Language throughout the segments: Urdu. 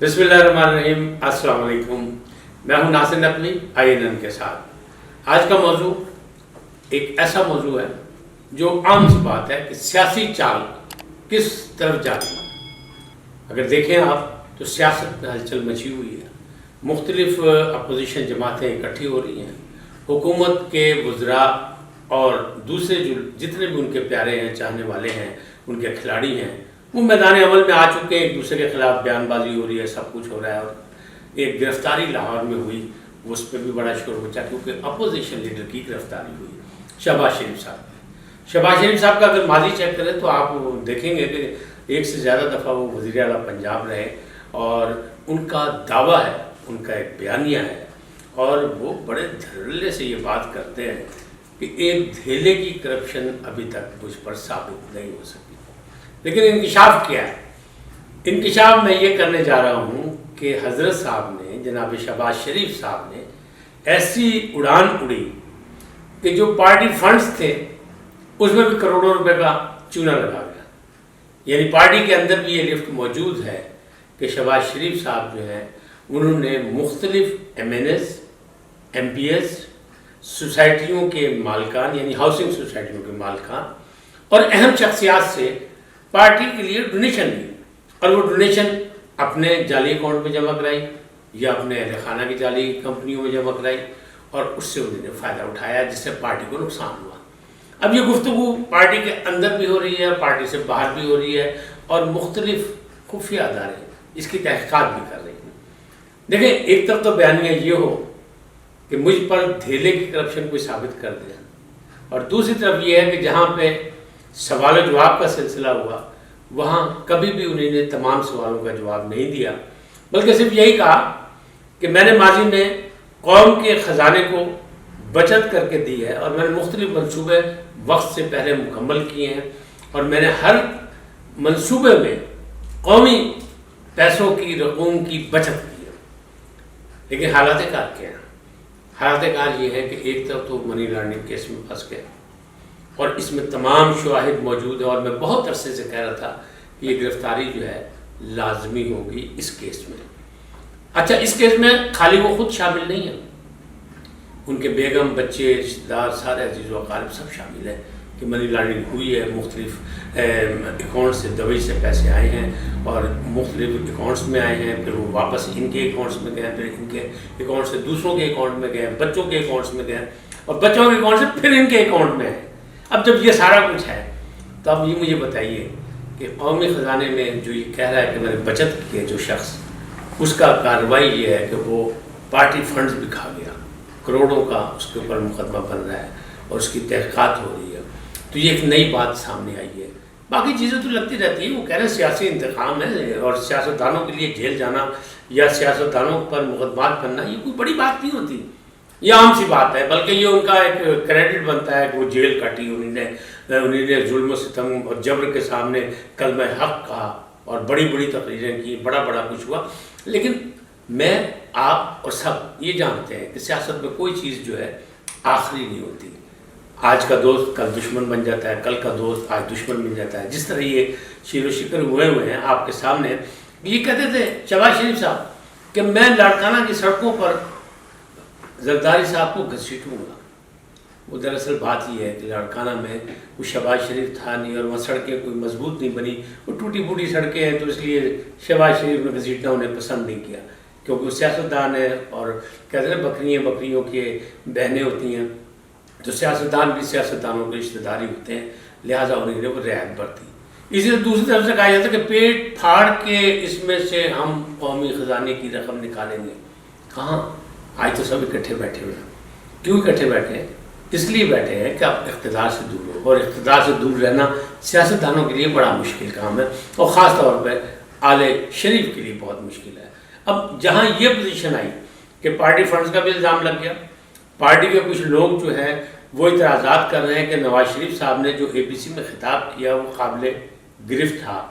بسم اللہ الرحمن الرحیم، السلام علیکم۔ میں ہوں ناصر نقوی INN کے ساتھ۔ آج کا موضوع ایک ایسا موضوع ہے جو عام سی بات ہے کہ سیاسی چال کس طرف جاتی ہے۔ اگر دیکھیں آپ تو سیاست میں ہلچل مچی ہوئی ہے، مختلف اپوزیشن جماعتیں اکٹھی ہو رہی ہیں، حکومت کے وزراء اور دوسرے جو جتنے بھی ان کے پیارے ہیں، چاہنے والے ہیں، ان کے کھلاڑی ہیں، وہ میدان عمل میں آ چکے ہیں۔ ایک دوسرے کے خلاف بیان بازی ہو رہی ہے، سب کچھ ہو رہا ہے۔ اور ایک گرفتاری لاہور میں ہوئی، اس پہ بھی بڑا شور مچا کیونکہ اپوزیشن لیڈر کی گرفتاری ہوئی، شہباز شریف صاحب۔ شہباز شریف صاحب کا اگر ماضی چیک کریں تو آپ دیکھیں گے کہ ایک سے زیادہ دفعہ وہ وزیر اعلیٰ پنجاب رہے، اور ان کا دعویٰ ہے، ان کا ایک بیانیہ ہے، اور وہ بڑے دھڑلے سے یہ بات کرتے ہیں کہ ایک دھیلے کی کرپشن ابھی تک مجھ پر ثابت نہیں ہو سکی۔ لیکن انکشاف کیا ہے؟ انکشاف میں یہ کرنے جا رہا ہوں کہ حضرت صاحب نے، جناب شہباز شریف صاحب نے ایسی اڑان اڑی کہ جو پارٹی فنڈز تھے اس میں بھی کروڑوں روپے کا چونا لگا گیا۔ یعنی پارٹی کے اندر بھی یہ لفٹ موجود ہے کہ شہباز شریف صاحب جو ہیں انہوں نے مختلف MNs MPs سوسائٹیوں کے مالکان، یعنی ہاؤسنگ سوسائٹیوں کے مالکان اور اہم شخصیات سے پارٹی کے لیے ڈونیشن لی، اور وہ ڈونیشن اپنے جعلی اکاؤنٹ میں جمع کرائی یا اپنے اہل خانہ کی جعلی کمپنیوں میں جمع کرائی، اور اس سے انہوں نے فائدہ اٹھایا جس سے پارٹی کو نقصان ہوا۔ اب یہ گفتگو پارٹی کے اندر بھی ہو رہی ہے، پارٹی سے باہر بھی ہو رہی ہے، اور مختلف خفیہ ادارے اس کی تحقیقات بھی کر رہے ہیں۔ دیکھیں، ایک طرف تو بیانیہ یہ ہو کہ مجھ پر دھیلے کی کرپشن کوئی ثابت کر دیں، اور دوسری طرف یہ ہے کہ جہاں پہ سوال و جواب کا سلسلہ ہوا وہاں کبھی بھی انہوں نے تمام سوالوں کا جواب نہیں دیا، بلکہ صرف یہی کہا کہ میں نے ماضی میں قوم کے خزانے کو بچت کر کے دی ہے، اور میں نے مختلف منصوبے وقت سے پہلے مکمل کیے ہیں، اور میں نے ہر منصوبے میں قومی پیسوں کی رقوم کی بچت کی ہے۔ لیکن حالات کار کیا ہیں؟ حالات کار یہ ہے کہ ایک طرف تو منی لانڈرنگ کیس میں پھنس گئے، اور اس میں تمام شواہد موجود ہیں، اور میں بہت عرصے سے کہہ رہا تھا کہ یہ گرفتاری جو ہے لازمی ہوگی اس کیس میں۔ اچھا، اس کیس میں خالی وہ خود شامل نہیں ہیں، ان کے بیگم، بچے، رشتہ دار، سارے عزیز و اقارب سب شامل ہیں کہ منی لانڈرنگ ہوئی ہے، مختلف اکاؤنٹ سے دبئی سے پیسے آئے ہیں اور مختلف اکاؤنٹس میں آئے ہیں، پھر وہ واپس ان کے اکاؤنٹس میں گئے، پھر ان کے اکاؤنٹ سے دوسروں کے اکاؤنٹ میں گئے، بچوں کے اکاؤنٹس میں گئے، اور بچوں کے اکاؤنٹ سے پھر ان کے اکاؤنٹ میں آئے۔ اب جب یہ سارا کچھ ہے تو اب یہ مجھے بتائیے کہ قومی خزانے میں جو یہ کہہ رہا ہے کہ میں نے بچت کی ہے جو شخص، اس کا کارروائی یہ ہے کہ وہ پارٹی فنڈز بھی کھا گیا، کروڑوں کا اس کے اوپر مقدمہ بن رہا ہے اور اس کی تحقیقات ہو رہی ہے۔ تو یہ ایک نئی بات سامنے آئی ہے۔ باقی چیزیں تو لگتی رہتی ہیں، وہ کہہ رہے ہیں سیاسی انتقام ہے، اور سیاستدانوں کے لیے جیل جانا یا سیاستدانوں پر مقدمات کرنا یہ کوئی بڑی بات نہیں ہوتی، یہ عام سی بات ہے، بلکہ یہ ان کا ایک کریڈٹ بنتا ہے کہ وہ جیل کاٹی، انہوں نے ظلم و ستم اور جبر کے سامنے کلمہ حق کہا اور بڑی بڑی تقریریں کی، بڑا کچھ ہوا۔ لیکن میں، آپ اور سب یہ جانتے ہیں کہ سیاست میں کوئی چیز جو ہے آخری نہیں ہوتی۔ آج کا دوست کل دشمن بن جاتا ہے، کل کا دوست آج دشمن بن جاتا ہے۔ جس طرح یہ شیر و شکر ہوئے ہیں آپ کے سامنے، یہ کہتے تھے شہباز شریف صاحب کہ میں لاڑکانہ کی سڑکوں پر زرداری صاحب کو گھسیٹوں گا۔ وہ دراصل بات یہ ہے کہ لاڑکانہ میں وہ شہباز شریف تھا نہیں، اور وہاں سڑکیں کوئی مضبوط نہیں بنی، وہ ٹوٹی پھوٹی سڑکیں ہیں، تو اس لیے شہباز شریف نے گھسیٹنا انہیں پسند نہیں کیا، کیونکہ وہ سیاستدان ہے، اور کہتے ہیں بکریوں کے بہنیں ہوتی ہیں، تو سیاستدان بھی سیاستدانوں کے رشتہ داری ہوتے ہیں، لہٰذا انہیں وہ رعایت برتی۔ اسی طرح دوسری طرف سے کہا جاتا ہے کہ پیٹ پھاڑ کے اس میں سے ہم قومی خزانے کی رقم نکالیں گے۔ کہاں؟ آج تو سب اکٹھے بیٹھے ہوئے ہیں۔ کیوں اکٹھے بیٹھے ہیں؟ اس لیے بیٹھے ہیں کہ آپ اقتدار سے دور ہو، اور اقتدار سے دور رہنا سیاستدانوں کے لیے بڑا مشکل کام ہے، اور خاص طور پہ آل شریف کے لیے بہت مشکل ہے۔ اب جہاں یہ پوزیشن آئی کہ پارٹی فنڈز کا بھی الزام لگ گیا، پارٹی کے کچھ لوگ جو ہیں وہ اعتراضات کر رہے ہیں کہ نواز شریف صاحب نے جو ABC میں خطاب کیا وہ قابل گرفت تھا،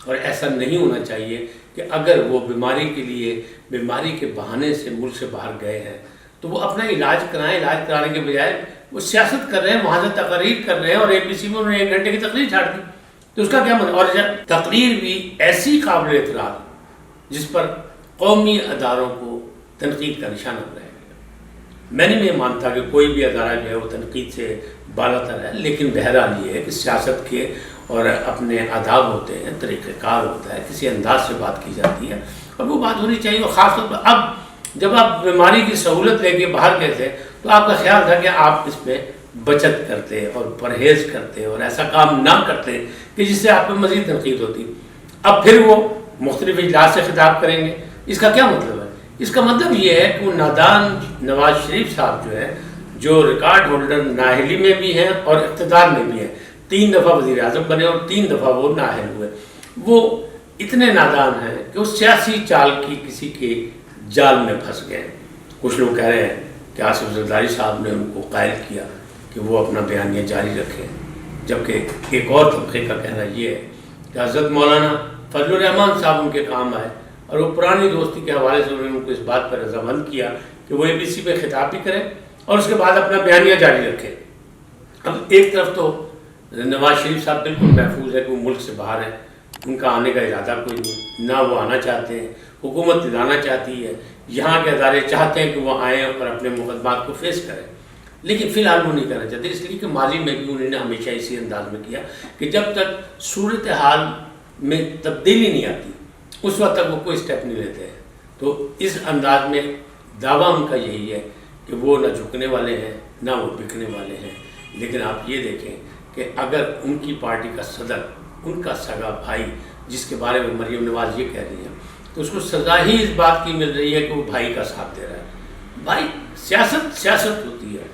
اور ایسا نہیں ہونا چاہیے کہ اگر وہ بیماری کے لیے، بیماری کے بہانے سے ملک سے باہر گئے ہیں تو وہ اپنا علاج کرائیں، علاج کرانے کے بجائے وہ سیاست کر رہے ہیں، وہاں سے تقریر کر رہے ہیں، اور ABC میں انہوں نے 1 گھنٹے کی تقریر چھاڑ دی، تو اس کا کیا مطلب؟ اور تقریر بھی ایسی قابل اعتراض جس پر قومی اداروں کو تنقید کا نشانہ بنایا گیا۔ میں نہیں مانتا کہ کوئی بھی ادارہ جو ہے وہ تنقید سے بالا تر ہے، لیکن بہرحال یہ ہے کہ سیاست کے اور اپنے آداب ہوتے ہیں، طریقہ کار ہوتا ہے، کسی انداز سے بات کی جاتی ہے اور وہ بات ہونی چاہیے۔ اور خاص طور پر اب جب آپ بیماری کی سہولت لے کے باہر گئے تھے تو آپ کا خیال تھا کہ آپ اس میں بچت کرتے اور پرہیز کرتے اور ایسا کام نہ کرتے کہ جس سے آپ پہ مزید تنقید ہوتی۔ اب پھر وہ مختلف اجلاس سے خطاب کریں گے، اس کا کیا مطلب ہے؟ اس کا مطلب یہ ہے کہ وہ نادان نواز شریف صاحب جو ہے، جو ریکارڈ ہولڈر نااہلی میں بھی ہیں اور اقتدار میں بھی ہیں، 3 دفعہ وزیر اعظم بنے اور 3 دفعہ وہ نااہل ہوئے، وہ اتنے نادان ہیں کہ وہ سیاسی چال کی کسی کے جال میں پھنس گئے۔ کچھ لوگ کہہ رہے ہیں کہ آصف زرداری صاحب نے ان کو قائل کیا کہ وہ اپنا بیانیہ جاری رکھیں، جبکہ ایک اور طبقے کا کہنا یہ ہے کہ حضرت مولانا فضل الرحمان صاحب ان کے کام آئے اور وہ پرانی دوستی کے حوالے سے انہوں نے ان کو اس بات پر رضامند کیا کہ وہ ABC پہ خطاب بھی کریں اور اس کے بعد اپنا بیانیہ جاری رکھیں۔ اب ایک طرف تو نواز شریف صاحب بالکل محفوظ ہے کہ وہ ملک سے باہر ہیں، ان کا آنے کا ارادہ کوئی نہیں، نہ وہ آنا چاہتے ہیں، حکومت دلانا چاہتی ہے، یہاں کے ادارے چاہتے ہیں کہ وہ آئیں اور اپنے مقدمات کو فیس کریں، لیکن فی الحال وہ نہیں کرنا چاہتے، اس لیے کہ ماضی میں بھی انہوں نے ہمیشہ اسی انداز میں کیا کہ جب تک صورتحال میں تبدیلی نہیں آتی اس وقت تک وہ کوئی اسٹیپ نہیں لیتے ہیں۔ تو اس انداز میں دعویٰ ان کا یہی ہے کہ وہ نہ جھکنے والے ہیں نہ وہ بکنے والے ہیں، لیکن آپ یہ دیکھیں کہ اگر ان کی پارٹی کا صدر، ان کا سگا بھائی جس کے بارے میں مریم نواز یہ کہہ رہی ہیں، تو اس کو سزا ہی اس بات کی مل رہی ہے کہ وہ بھائی کا ساتھ دے رہا ہے۔ بھائی سیاست ہوتی ہے،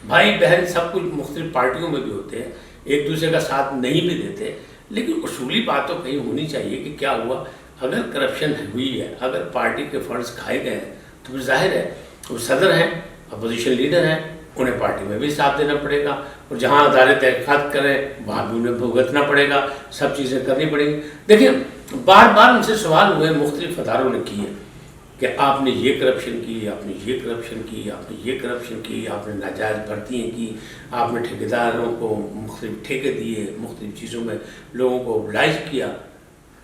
بھائی بہن سب کچھ مختلف پارٹیوں میں بھی ہوتے ہیں، ایک دوسرے کا ساتھ نہیں بھی دیتے، لیکن اصولی بات تو کہیں ہونی چاہیے کہ کیا ہوا۔ اگر کرپشن ہوئی ہے، اگر پارٹی کے فنڈز کھائے گئے ہیں تو پھر ظاہر ہے وہ صدر ہیں، اپوزیشن لیڈر ہیں، انہیں پارٹی میں بھی ساتھ دینا پڑے گا، اور جہاں ادارے تحقیقات کریں وہاں بھی انہیں بھگتنا پڑے گا، سب چیزیں کرنی پڑیں گی۔ دیکھیں بار بار ان سے سوال ہوئے، مختلف اداروں نے کیے کہ آپ نے یہ کرپشن کی، آپ نے یہ کرپشن کی، آپ نے یہ کرپشن کی، آپ نے ناجائز بھرتیاں کی، آپ نے ٹھیکیداروں کو مختلف ٹھیکے دیے، مختلف چیزوں میں لوگوں کو اوبلائز کیا۔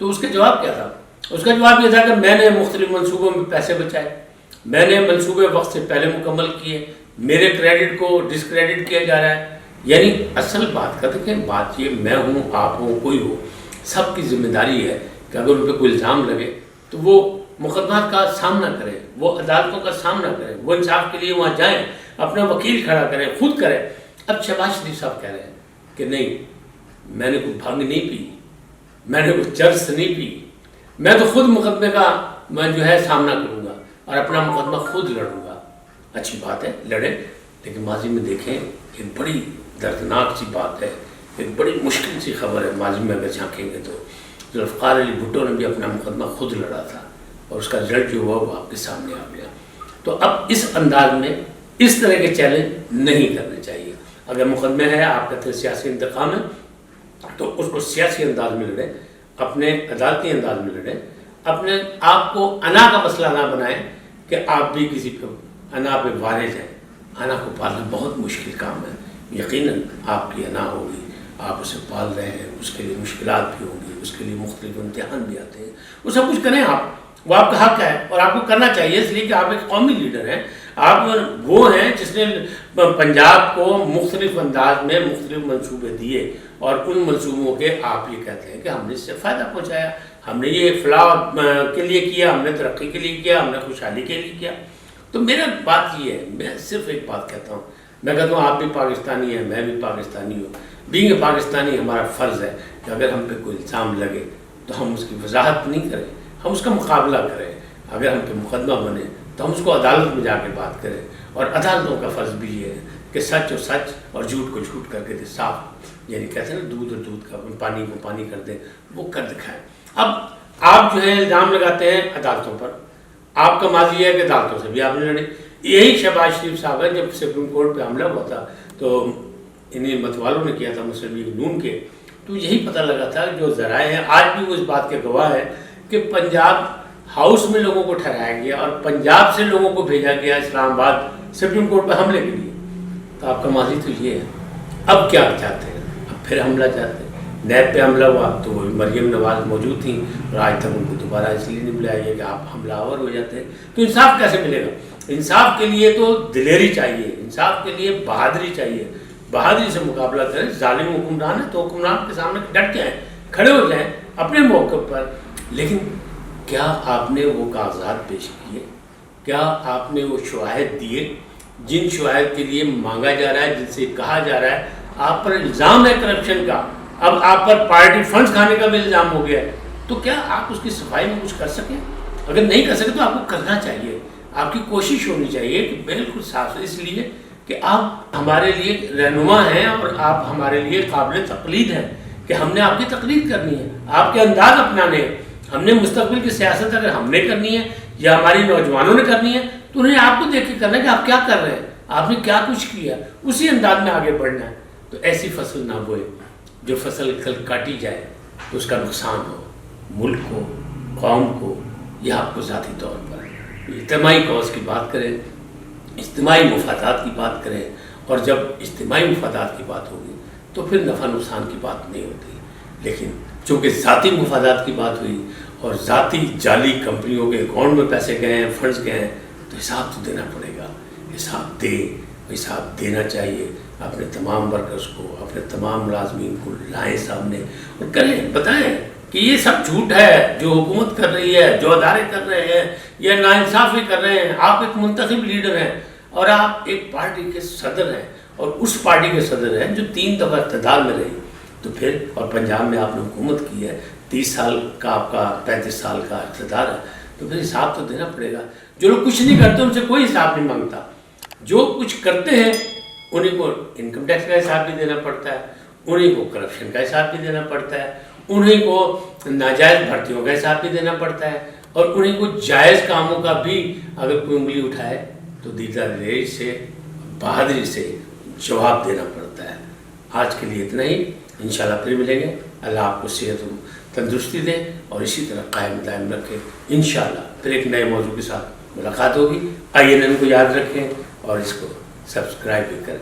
تو اس کا جواب کیا تھا؟ اس کا جواب یہ تھا کہ میں نے مختلف منصوبوں میں پیسے بچائے، میں نے منصوبے وقت سے پہلے مکمل کیے، میرے کریڈٹ کو ڈسکریڈٹ کیا جا رہا ہے۔ یعنی اصل بات کا دیکھیں، بات یہ میں ہوں، آپ ہوں، کوئی ہو، سب کی ذمہ داری ہے کہ اگر ان پہ کوئی الزام لگے تو وہ مقدمات کا سامنا کریں، وہ عدالتوں کا سامنا کریں، وہ انصاف کے لیے وہاں جائیں، اپنا وکیل کھڑا کریں، خود کریں۔ اب شہباز شریف صاحب کہہ رہے ہیں کہ نہیں، میں نے کوئی بھنگ نہیں پی، میں نے کوئی چرس نہیں پی، میں تو خود مقدمے کا میں جو ہے سامنا کروں گا اور اپنا مقدمہ خود لڑوں گا۔ اچھی بات ہے، لڑیں، لیکن ماضی میں دیکھیں ایک بڑی دردناک سی بات ہے، ایک بڑی مشکل سی خبر ہے، ماضی میں اگر جھانکیں گے تو ذوالفقار علی بھٹو نے بھی اپنا مقدمہ خود لڑا تھا اور اس کا رزلٹ جو ہوا وہ آپ کے سامنے آ گیا۔ تو اب اس انداز میں اس طرح کے چیلنج نہیں کرنے چاہیے۔ اگر مقدمے ہے، آپ کہتے ہیں سیاسی انتقام ہے، تو اس کو سیاسی انداز میں لڑیں، اپنے عدالتی انداز میں لڑیں، اپنے آپ کو انا کا مسئلہ نہ بنائیں کہ آپ بھی کسی پہ انا پہ وارث ہیں۔ انا کو پالنا بہت مشکل کام ہے، یقیناً آپ کی انا ہوگی، آپ اسے پال رہے ہیں، اس کے لیے مشکلات بھی ہوں گی، اس کے لیے مختلف امتحان بھی آتے ہیں، وہ سب کچھ کریں آپ، وہ آپ کا حق ہے اور آپ کو کرنا چاہیے، اس لیے کہ آپ ایک قومی لیڈر ہیں، آپ وہ ہیں جس نے پنجاب کو مختلف انداز میں مختلف منصوبے دیے اور ان منصوبوں کے آپ یہ کہتے ہیں کہ ہم نے اس سے فائدہ پہنچایا، ہم نے یہ فلاح کے لیے کیا، ہم نے ترقی کے لیے کیا، ہم نے خوشحالی کے لیے کیا۔ تو میرا بات یہ ہے، میں صرف ایک بات کہتا ہوں، میں کہتا ہوں آپ بھی پاکستانی ہیں، میں بھی پاکستانی ہوں، بینگ اے پاکستانی ہمارا فرض ہے کہ اگر ہم پہ کوئی الزام لگے تو ہم اس کی وضاحت نہیں کریں، ہم اس کا مقابلہ کریں، اگر ہم پہ مقدمہ بنے تو ہم اس کو عدالت میں جا کے بات کریں، اور عدالتوں کا فرض بھی یہ ہے کہ سچ و سچ اور جھوٹ کو جھوٹ کر کے دے صاف، یعنی کہتے ہیں نا دودھ اور دودھ کا پانی کو پانی کر دیں، وہ کر دکھائیں۔ اب آپ جو ہے الزام لگاتے ہیں عدالتوں پر، آپ کا ماضی یہ ہے کہ عدالتوں سے بھی آپ نے لڑے۔ یہی شہباز شریف صاحب ہے، جب سپریم کورٹ پہ حملہ ہوا تھا تو انہیں متوالوں نے کیا تھا، مسلم لیگ نون کے، تو یہی پتہ لگا تھا جو ذرائع ہیں آج بھی وہ اس بات کے گواہ ہے کہ پنجاب ہاؤس میں لوگوں کو ٹھہرایا گیا اور پنجاب سے لوگوں کو بھیجا گیا اسلام آباد سپریم کورٹ پہ حملے کے لیے۔ تو آپ کا ماضی تو یہ ہے، اب کیا چاہتے ہیں؟ اب پھر حملہ چاہتے ہیں، نیب پہ حملہ ہوا تو مریم نواز موجود تھیں اور آج تک ان کو دوبارہ اس لیے نہیں بلایا گیا کہ آپ حملہ آور ہو جاتے ہیں. تو انصاف کیسے ملے گا؟ انصاف کے لیے تو دلیری چاہیے، انصاف کے لیے بہادری چاہیے. بہادری سے مقابلہ کریں. ظالم حکمران ہے تو حکمران کے سامنے ڈٹ کے آئیں، کھڑے ہو جائیں اپنے موقع پر. لیکن کیا آپ نے وہ کاغذات پیش کیے؟ کیا آپ نے وہ شواہد دیے جن شواہد کے لیے مانگا جا رہا ہے، جن سے کہا جا رہا ہے آپ پر الزام ہے کرپشن کا، اب آپ پر پارٹی فنڈز کھانے کا بھی الزام ہو گیا ہے، تو کیا آپ اس کی صفائی میں کچھ کر سکیں؟ اگر نہیں کر سکے تو آپ کو کرنا چاہیے. آپ کی کوشش ہونی چاہیے کہ بالکل صاف، اس لیے کہ آپ ہمارے لیے رہنما ہیں اور آپ ہمارے لیے قابل تقلید ہیں کہ ہم نے آپ کی تقلید کرنی ہے، آپ کے انداز اپنانے ہیں. ہم نے مستقبل کی سیاست اگر ہم نے کرنی ہے یا ہماری نوجوانوں نے کرنی ہے تو انہیں آپ کو دیکھ کے کرنا ہے کہ آپ کیا کر رہے ہیں، آپ نے کیا کچھ کیا، اسی انداز میں آگے بڑھنا ہے. تو ایسی فصل نہ بوئے جو فصل کل کاٹی جائے تو اس کا نقصان ہو ملک کو، قوم کو یا آپ کو ذاتی طور پر. اجتماعی کاز کی بات کریں، اجتماعی مفادات کی بات کریں، اور جب اجتماعی مفادات کی بات ہوگی تو پھر نفع نقصان کی بات نہیں ہوتی. لیکن چونکہ ذاتی مفادات کی بات ہوئی اور ذاتی جعلی کمپنیوں کے اکاؤنٹ میں پیسے گئے ہیں، فنڈز گئے ہیں، تو حساب تو دینا پڑے گا. حساب دینا چاہیے. اپنے تمام ورکرز کو، اپنے تمام ملازمین کو لائیں سامنے اور کریں، بتائیں کہ یہ سب جھوٹ ہے جو حکومت کر رہی ہے، جو ادارے کر رہے ہیں، یہ ناانصافی کر رہے ہیں. آپ ایک منتخب لیڈر ہیں اور آپ ایک پارٹی کے صدر ہیں، اور اس پارٹی کے صدر ہیں جو 3 دفعہ اقتدار میں رہی. تو پھر اور پنجاب میں آپ نے حکومت کی ہے، 30 سال کا آپ کا 35 سال کا اقتدار ہے، تو پھر حساب تو دینا پڑے گا. جو لوگ کچھ نہیں کرتے ان سے کوئی حساب نہیں مانگتا، جو کچھ کرتے ہیں انہیں کو انکم ٹیکس کا حساب بھی دینا پڑتا ہے، انہیں کو کرپشن کا حساب بھی دینا پڑتا ہے، انہیں کو ناجائز بھرتیوں کا حساب بھی دینا پڑتا ہے، اور انہیں کو جائز کاموں کا بھی اگر کوئی انگلی اٹھائے تو دیدہ دلیری سے، بہادری سے جواب دینا پڑتا ہے. آج کے لیے اتنا ہی. انشاءاللہ پھر ملیں گے. اللہ آپ کو صحت و تندرستی دے اور اسی طرح قائم دائم رکھے. انشاءاللہ پھر ایک نئے موضوع کے ساتھ ملاقات ہوگی. INN کو یاد رکھیں اور اس کو سبسکرائب بھی کریں.